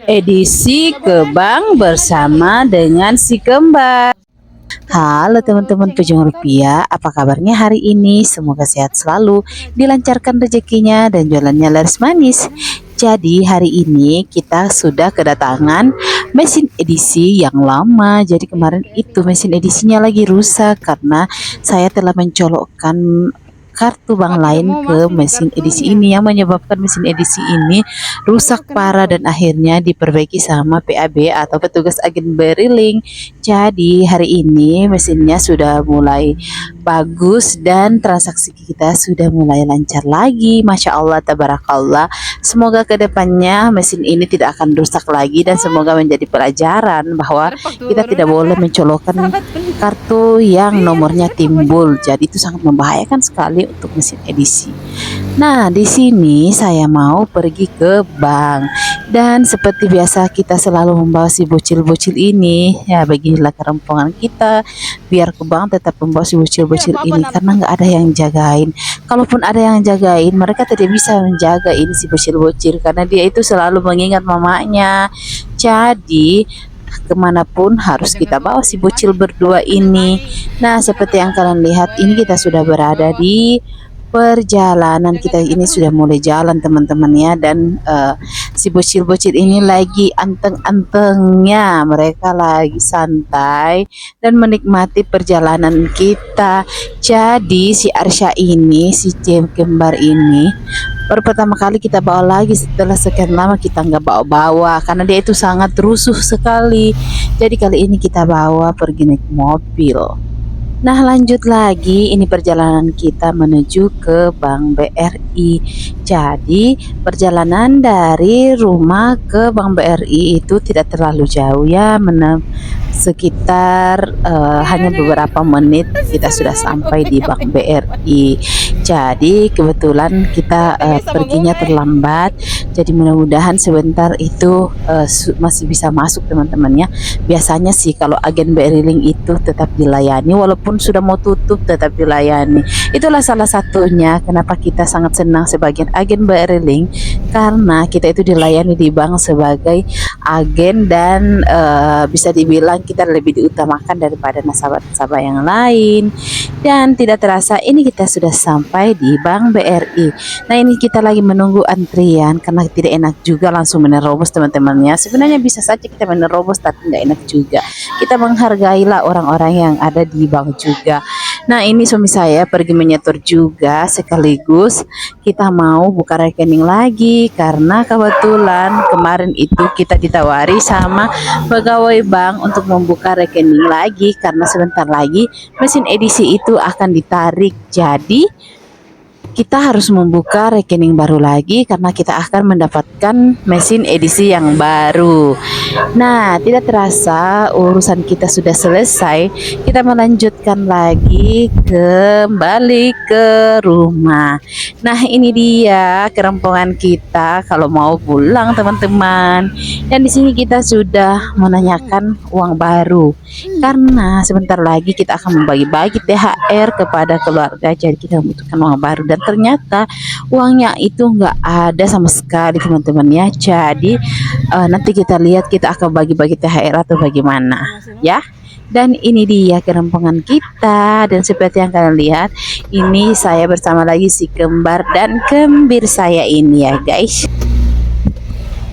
Edisi ke bank bersama dengan si kembar. Halo teman-teman pejuang rupiah, apa kabarnya hari ini? Semoga sehat selalu, dilancarkan rezekinya dan jualannya laris manis. Jadi hari ini kita sudah kedatangan mesin edisi yang lama. Jadi kemarin itu mesin edisinya lagi rusak karena saya telah mencolokkan kartu bank lain ke mesin edisi ini, yang menyebabkan mesin edisi ini rusak parah dan akhirnya diperbaiki sama PAB atau petugas agen beriling. Jadi hari ini mesinnya sudah mulai bagus dan transaksi kita sudah mulai lancar lagi. Masya Allah, tabarakallah. Semoga kedepannya mesin ini tidak akan rusak lagi dan semoga menjadi pelajaran bahwa kita tidak boleh mencolokkan kartu yang nomornya timbul. Jadi itu sangat membahayakan sekali untuk mesin edisi. Nah, di sini saya mau pergi ke bank dan seperti biasa kita selalu membawa si bocil-bocil ini. Ya, beginilah kerempongan kita biar ke bank tetap membawa si bocil-bocil ini karena nggak ada yang jagain. Kalaupun ada yang jagain, mereka tidak bisa menjaga ini si bocil-bocil karena dia itu selalu mengingat mamanya. Jadi kemanapun harus kita bawa si bocil berdua ini. Nah, seperti yang kalian lihat ini kita sudah berada di perjalanan kita ini, sudah mulai jalan teman-teman ya, dan si bocil-bocil ini lagi anteng-antengnya, mereka lagi santai dan menikmati perjalanan kita. Jadi si Arsya ini, si kembar ini baru pertama kali kita bawa lagi setelah sekian lama kita nggak bawa-bawa karena dia itu sangat rusuh sekali. Jadi kali ini kita bawa pergi naik mobil. Nah, lanjut lagi, ini perjalanan kita menuju ke Bank BRI. Jadi perjalanan dari rumah ke Bank BRI itu tidak terlalu jauh ya, sekitar hanya beberapa menit kita sudah sampai di Bank BRI. Jadi kebetulan kita perginya terlambat, jadi mudah-mudahan sebentar itu masih bisa masuk teman-teman ya. Biasanya sih kalau agen BRI Link itu tetap dilayani walaupun sudah mau tutup, tetap dilayani. Itulah salah satunya kenapa kita sangat senang sebagai agen BRI Link, karena kita itu dilayani di bank sebagai agen dan bisa dibilang kita lebih diutamakan daripada nasabah-nasabah yang lain. Dan tidak terasa ini kita sudah sampai di Bank BRI. Nah, ini kita lagi menunggu antrian karena tidak enak juga langsung menerobos teman-temannya. Sebenarnya bisa saja kita menerobos tapi tidak enak juga. Kita menghargailah orang-orang yang ada di bank juga. Nah, ini suami saya pergi menyetor juga sekaligus kita mau buka rekening lagi karena kebetulan kemarin itu kita ditawari sama pegawai bank untuk membuka rekening lagi karena sebentar lagi mesin edisi itu akan ditarik. Jadi kita harus membuka rekening baru lagi karena kita akan mendapatkan mesin edisi yang baru. Nah, tidak terasa urusan kita sudah selesai. Kita melanjutkan lagi kembali ke rumah. Nah, ini dia kerempongan kita kalau mau pulang teman-teman. Dan di sini kita sudah menanyakan uang baru karena sebentar lagi kita akan membagi-bagi THR kepada keluarga. Jadi kita membutuhkan uang baru dan ternyata uangnya itu nggak ada sama sekali teman-teman ya. Jadi nanti kita lihat kita akan bagi-bagi THR atau bagaimana ya. Dan ini dia kerempongan kita, dan seperti yang kalian lihat ini saya bersama lagi si kembar dan kembir saya ini ya guys.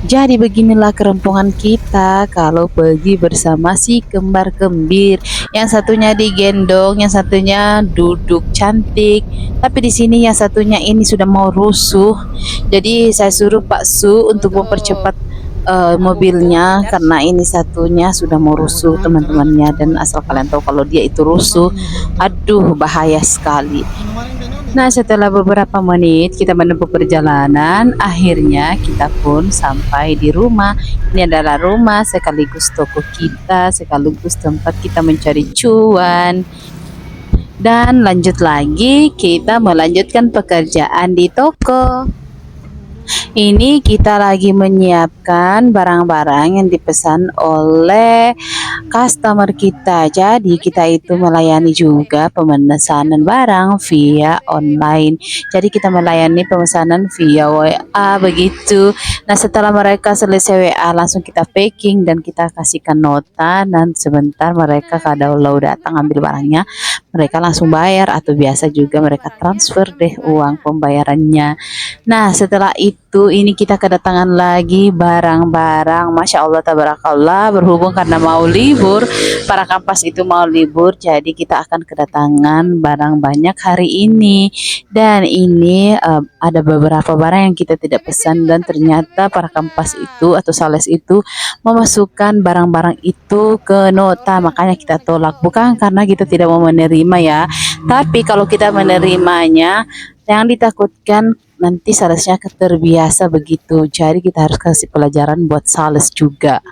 Jadi beginilah kerempongan kita kalau pergi bersama si kembar kembir. Yang satunya digendong, yang satunya duduk cantik. Tapi di sini yang satunya ini sudah mau rusuh. Jadi saya suruh Pak Su untuk mempercepat mobilnya karena ini satunya sudah mau rusuh teman-temannya. Dan asal kalian tahu kalau dia itu rusuh, aduh bahaya sekali. Nah, setelah beberapa menit kita menempuh perjalanan, akhirnya kita pun sampai di rumah. Ini adalah rumah sekaligus toko kita, sekaligus tempat kita mencari cuan. Dan lanjut lagi, kita melanjutkan pekerjaan di toko. Ini kita lagi menyiapkan barang-barang yang dipesan oleh customer kita. Jadi kita itu melayani juga pemesanan barang via online. Jadi kita melayani pemesanan via WA begitu. Nah, setelah mereka selesai WA langsung kita packing dan kita kasihkan nota, dan sebentar mereka kalau datang ambil barangnya, mereka langsung bayar atau biasa juga mereka transfer deh uang pembayarannya. Nah, setelah itu ini kita kedatangan lagi barang-barang. Masya Allah tabarakallah, berhubung karena mau libur, para kampas itu mau libur, jadi kita akan kedatangan barang banyak hari ini. Dan ini ada beberapa barang yang kita tidak pesan dan ternyata para kampas itu atau sales itu memasukkan barang-barang itu ke nota, makanya kita tolak. Bukan karena kita tidak mau menerima ya, tapi kalau kita menerimanya, yang ditakutkan nanti salesnya terbiasa begitu. Jadi kita harus kasih pelajaran buat sales juga.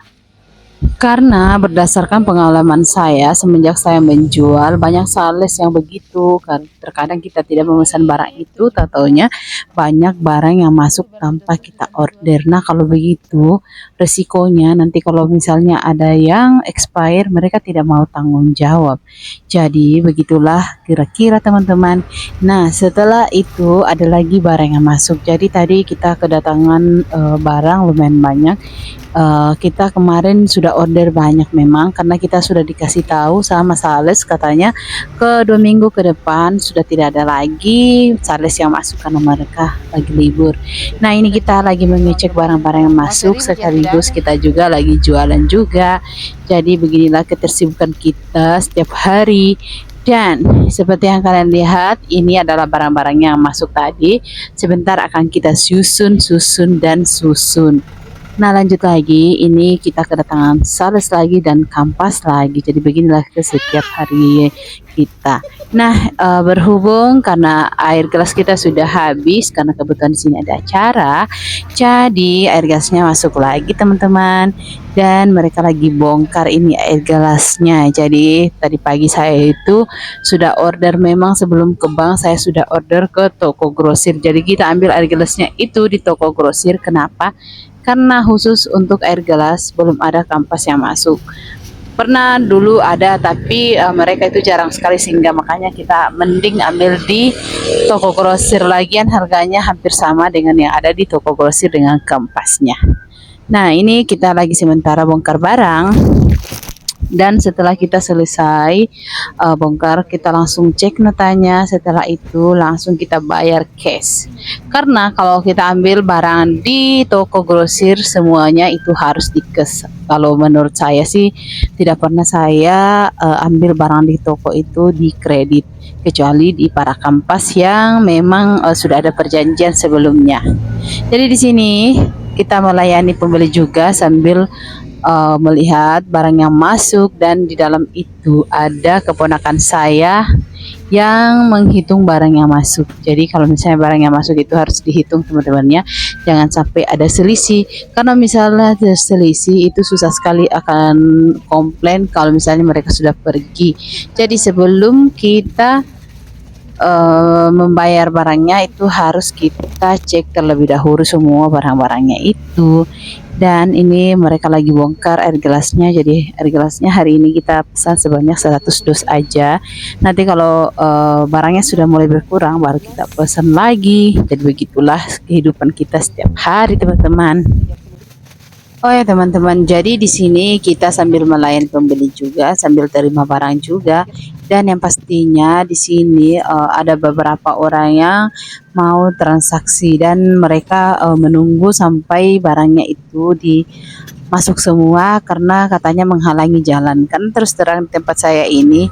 Karena berdasarkan pengalaman saya semenjak saya menjual, banyak sales yang begitu. Terkadang kita tidak memesan barang itu, tak taunya banyak barang yang masuk tanpa kita order. Nah, kalau begitu resikonya nanti kalau misalnya ada yang expire, mereka tidak mau tanggung jawab. Jadi begitulah kira-kira teman-teman. Nah, setelah itu ada lagi barang yang masuk. Jadi tadi kita kedatangan barang lumayan banyak. Kita kemarin sudah order banyak memang, karena kita sudah dikasih tahu sama sales, katanya ke 2 minggu ke depan sudah tidak ada lagi sales yang masuk karena mereka lagi libur. Nah, ini kita lagi mengecek barang-barang yang masuk sekaligus kita juga lagi jualan juga. Jadi beginilah ketersibukan kita setiap hari. Dan seperti yang kalian lihat, ini adalah barang-barang yang masuk tadi. Sebentar akan kita susun dan susun. Nah, lanjut lagi, ini kita kedatangan sales lagi dan kampas lagi. Jadi beginilah ke setiap hari kita. Nah, berhubung karena air gelas kita sudah habis, karena kebetulan di sini ada acara, jadi air gelasnya masuk lagi teman-teman. Dan mereka lagi bongkar ini air gelasnya. Jadi tadi pagi saya itu sudah order, memang sebelum ke bank saya sudah order ke toko grosir. Jadi kita ambil air gelasnya itu di toko grosir. Kenapa? Karena khusus untuk air gelas belum ada kampas yang masuk. Pernah dulu ada, tapi mereka itu jarang sekali, sehingga makanya kita mending ambil di toko grosir. Lagian harganya hampir sama dengan yang ada di toko grosir dengan kampasnya. Nah, ini kita lagi sementara bongkar barang. Dan setelah kita selesai bongkar, kita langsung cek notanya. Setelah itu langsung kita bayar cash. Karena kalau kita ambil barang di toko grosir semuanya itu harus di cash. Kalau menurut saya sih tidak pernah saya ambil barang di toko itu di kredit, kecuali di para kampas yang memang sudah ada perjanjian sebelumnya. Jadi di sini kita melayani pembeli juga sambil melihat barang yang masuk, dan di dalam itu ada keponakan saya yang menghitung barang yang masuk. Jadi kalau misalnya barang yang masuk itu harus dihitung teman-temannya, jangan sampai ada selisih, karena misalnya selisih itu susah sekali akan komplain kalau misalnya mereka sudah pergi. Jadi sebelum kita membayar barangnya itu harus kita cek terlebih dahulu semua barang-barangnya itu. Dan ini mereka lagi bongkar air gelasnya. Jadi air gelasnya hari ini kita pesan sebanyak 100 dus aja. Nanti kalau barangnya sudah mulai berkurang baru kita pesan lagi. Jadi begitulah kehidupan kita setiap hari teman-teman. Oh ya teman-teman, jadi di sini kita sambil melayani pembeli juga, sambil terima barang juga. Dan yang pastinya di sini ada beberapa orang yang mau transaksi, dan mereka menunggu sampai barangnya itu masuk semua, karena katanya menghalangi jalan. Kan terus terang tempat saya ini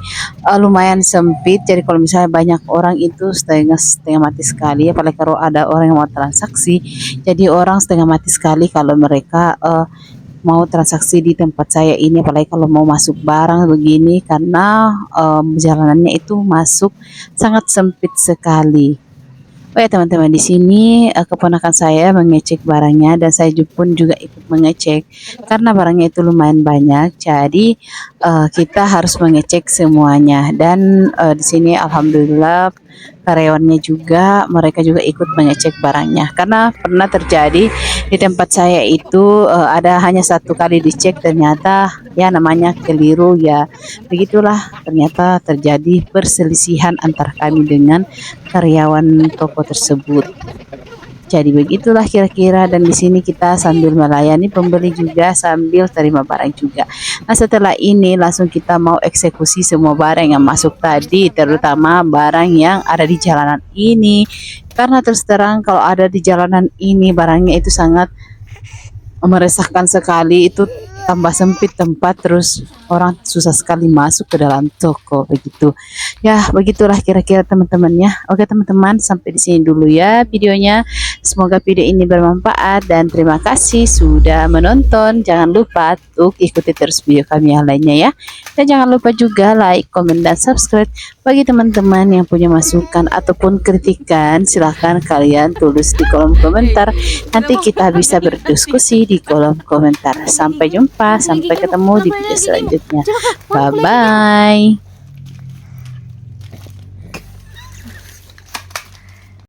lumayan sempit, jadi kalau misalnya banyak orang itu setengah mati sekali, apalagi kalau ada orang yang mau transaksi. Jadi orang setengah mati sekali kalau mereka mau transaksi di tempat saya ini, apalagi kalau mau masuk barang begini, karena jalanannya itu masuk sangat sempit sekali. Oh ya teman-teman, di sini keponakan saya mengecek barangnya, dan saya pun juga ikut mengecek karena barangnya itu lumayan banyak. Jadi kita harus mengecek semuanya. Dan di sini alhamdulillah karyawannya juga, mereka juga ikut mengecek barangnya. Karena pernah terjadi di tempat saya itu ada hanya satu kali dicek, ternyata ya namanya keliru ya. Begitulah, ternyata terjadi perselisihan antara kami dengan karyawan toko tersebut. Jadi begitulah kira-kira, dan di sini kita sambil melayani pembeli juga sambil terima barang juga. Nah, setelah ini langsung kita mau eksekusi semua barang yang masuk tadi, terutama barang yang ada di jalanan ini. Karena terus terang kalau ada di jalanan ini barangnya itu sangat meresahkan sekali, itu tambah sempit tempat, terus orang susah sekali masuk ke dalam toko begitu. Ya, begitulah kira-kira teman-temannya. Oke teman-teman, sampai di sini dulu ya videonya. Semoga video ini bermanfaat dan terima kasih sudah menonton. Jangan lupa untuk ikuti terus video kami yang lainnya ya. Dan jangan lupa juga like, komen, dan subscribe. Bagi teman-teman yang punya masukan ataupun kritikan, silahkan kalian tulis di kolom komentar. Nanti kita bisa berdiskusi di kolom komentar. Sampai jumpa, sampai ketemu di video selanjutnya. Bye-bye.